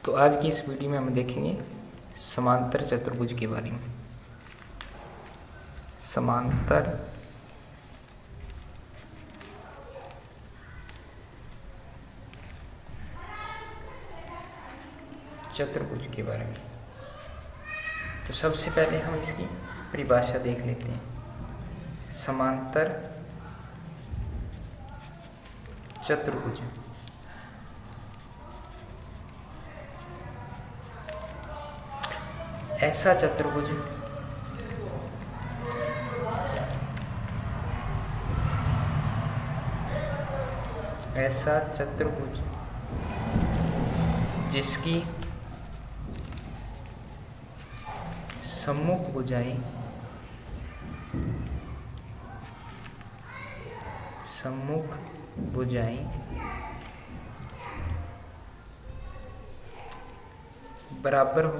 तो आज की इस वीडियो में हम देखेंगे समांतर चतुर्भुज के बारे में। समांतर चतुर्भुज के बारे में। तो सबसे पहले हम इसकी परिभाषा देख लेते हैं। समांतर चतुर्भुज ऐसा चतुर्भुज जिसकी सम्मुख भुजाएं बराबर हो,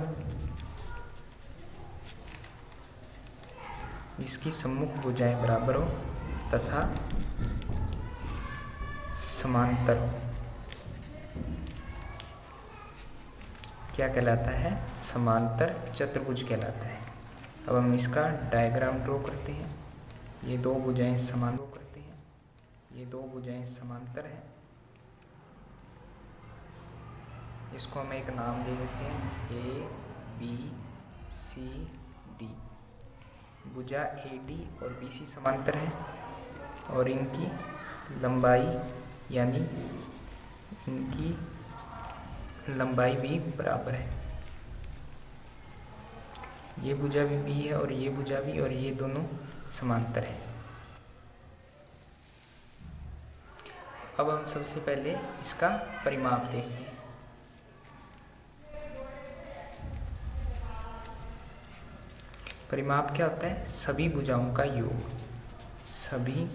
जिसकी सम्मुख भुजाएं बराबर हो तथा समांतर हो, क्या कहलाता है? समांतर चतुर्भुज कहलाता है। अब हम इसका डायग्राम ड्रॉ करते हैं। ये दो भुजाएं ये दो भुजाएं समांतर हैं। इसको हम एक नाम दे देते हैं ए बी सी डी। भुजा ए डी और बी सी समांतर है और इनकी लंबाई यानी इनकी लंबाई भी बराबर है। ये भुजा भी बी है और ये भुजा भी, और ये दोनों समांतर है। अब हम सबसे पहले इसका परिमाप देखते हैं। परिमाप क्या होता है? सभी भुजाओं का योग। सभी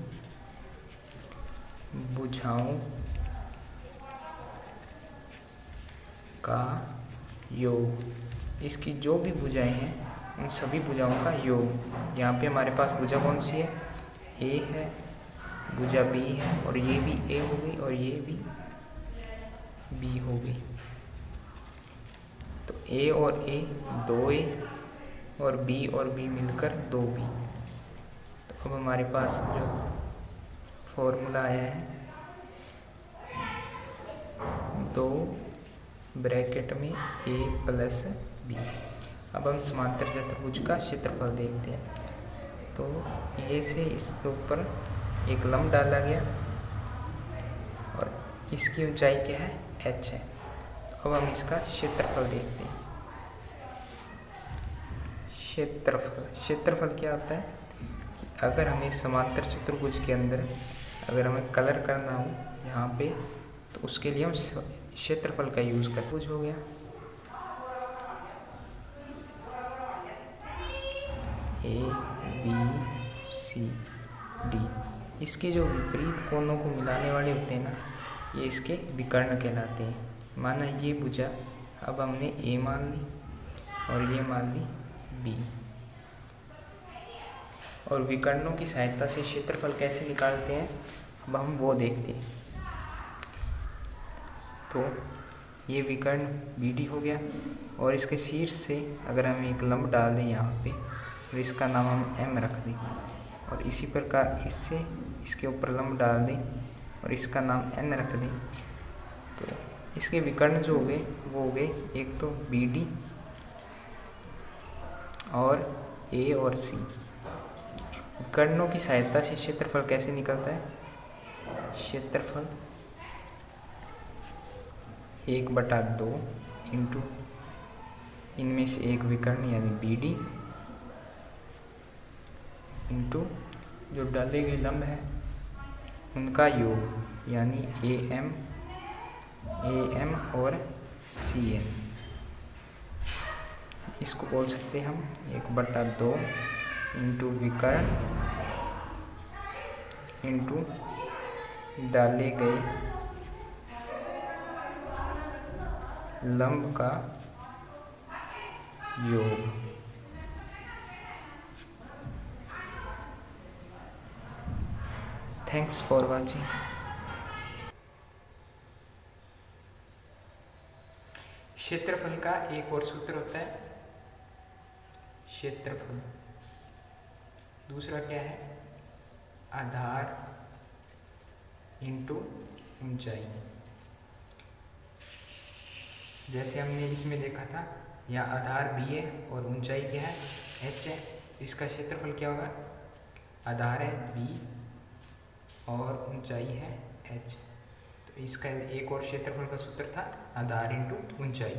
भुजाओं का योग। इसकी जो भी भुजाएं हैं उन सभी भुजाओं का योग। यहाँ पे हमारे पास भुजा कौन सी है? ए है, भुजा बी है, और ये भी ए हो गई और ये भी बी हो गई। तो ए और ए 2a और बी मिलकर 2b। तो अब हमारे पास जो फॉर्मूला आया है, 2 ब्रैकेट में a प्लस b। अब हम समांतर चतुर्भुज का क्षेत्रफल देखते हैं। तो ए से इस के ऊपर एक लंब डाला गया और इसकी ऊंचाई क्या है? h है। तो अब हम इसका क्षेत्रफल देखते हैं। क्षेत्रफल क्या होता है? अगर हमें समांतर चतुर्भुज के अंदर अगर हमें कलर करना हो यहाँ पे, तो उसके लिए हम क्षेत्रफल का यूज करते हैं। कुछ हो गया ए बी सी डी। इसके जो विपरीत कोणों को मिलाने वाले होते हैं ना, ये इसके विकर्ण कहलाते हैं। माना ये भुजा, अब हमने ए मान ली और ये मान ली बी, और विकर्णों की सहायता से क्षेत्रफल कैसे निकालते हैं अब हम वो देखते हैं। तो ये विकर्ण बी डी हो गया और इसके शीर्ष से अगर हम एक लंब डाल दें यहाँ पे, तो इसका नाम हम एम रख दें, और इसी प्रकार इससे इसके ऊपर लंब डाल दें और इसका नाम एन रख दें। तो इसके विकर्ण जो हो गए वो हो गए, एक तो बी डी और ए और सी। विकर्णों की सहायता से क्षेत्रफल कैसे निकलता है? क्षेत्रफल 1/2 इंटू इनमें से एक विकर्ण यानी बी डी इंटू जो डाले गए लंब है उनका योग यानी ए एम और सी एन। इसको बोल सकते हैं हम 1/2 इंटू विकर्ण इंटू डाले गए लंब का योग। Thanks for watching. क्षेत्रफल का एक और सूत्र होता है क्षेत्रफल, दूसरा क्या है आधार इंटू ऊंचाई। जैसे हमने इसमें देखा था, यहाँ आधार b है और ऊंचाई क्या है h है, इसका क्षेत्रफल क्या होगा, आधार है b और ऊंचाई है h। तो इसका एक और क्षेत्रफल का सूत्र था आधार इंटू ऊंचाई।